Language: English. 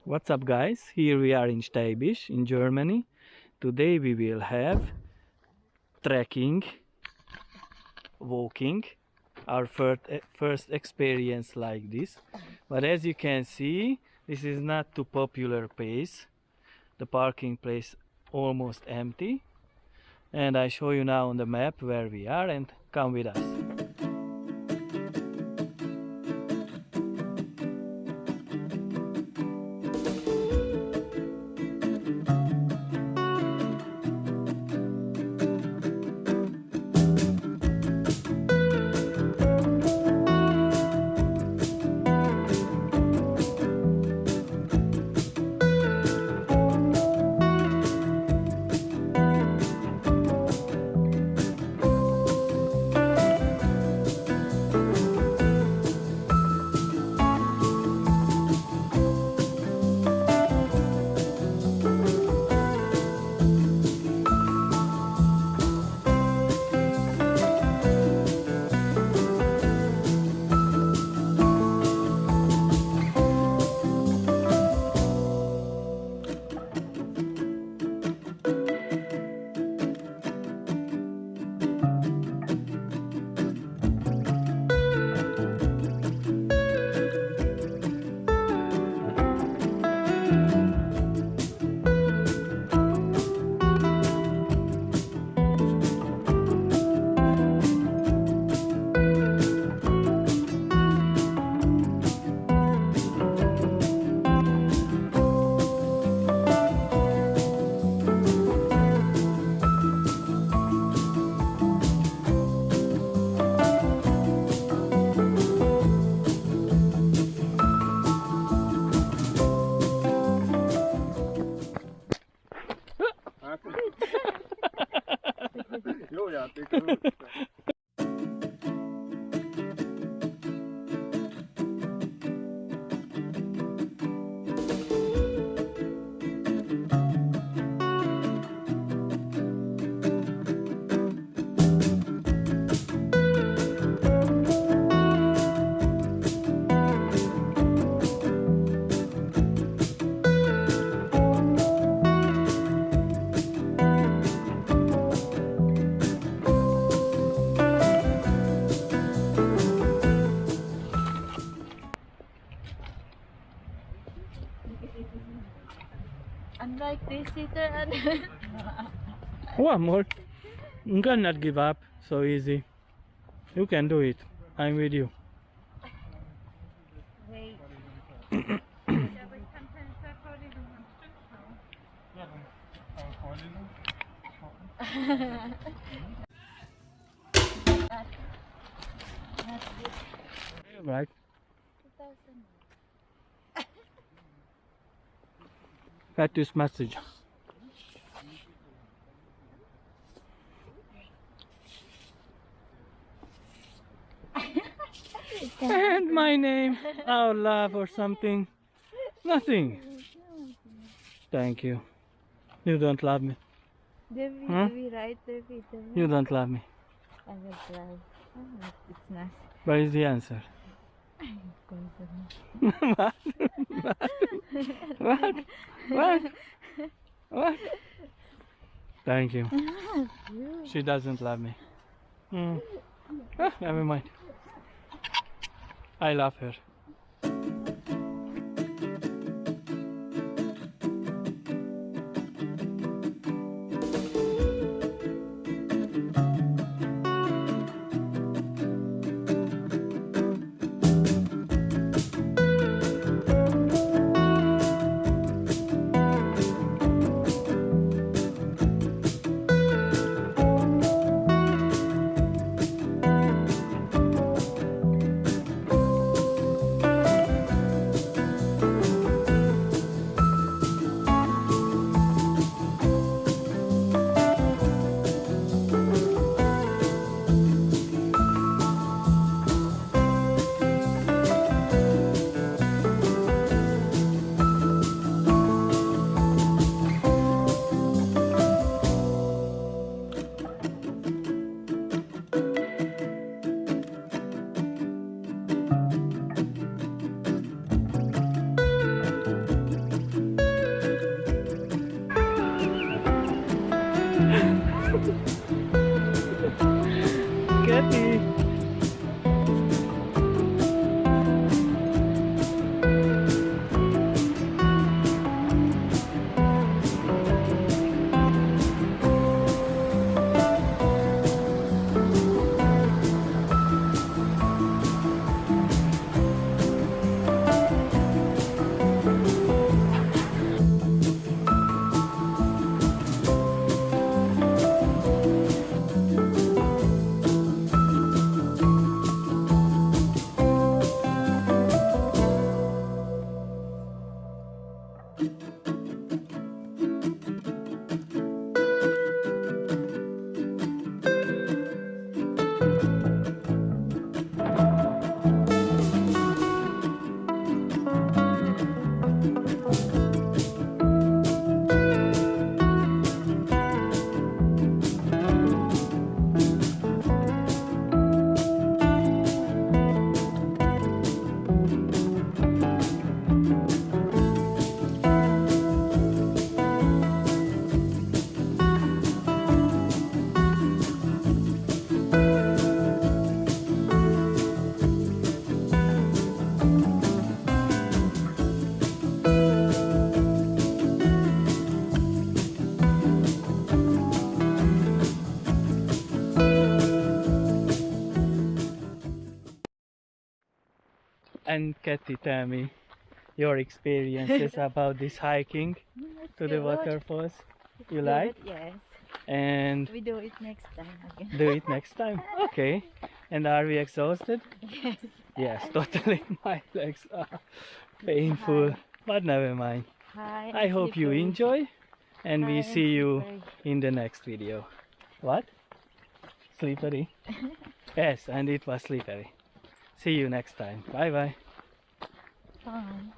What's up, guys? Here we are in Steibisch in Germany. Today we will have trekking, walking, our first experience like this. But as you can see, this is not too popular place. The parking place almost empty. And I show you now on the map where we are, and come with us. Jo, ja, det kan du. Unlike this sitter and One more. You cannot give up so easy. You can do it. I'm with you. wait. Right. 2000. Got this message. And my name, our love or something. Nothing. Thank you. You don't love me. Devi, Huh? Devi, right? Devi, Devi. You don't love me. I will try. Oh, it's nice. What is the answer? What? What? What? What? Thank you. She doesn't love me. Never mind. I love her. And Kathy, tell me your experiences about this hiking It's to the good. waterfalls. It's You good, like? Yes. And We do it next time again. do it next time. Okay. And are we exhausted? Yes. Yes, totally. My legs are painful, Hi. but never mind. Hi. I hope you slippery. enjoy, and Hi, we and see you slippery. in the next video. What? Slippery? Yes, and it was slippery. See you next time. Bye bye. Fun.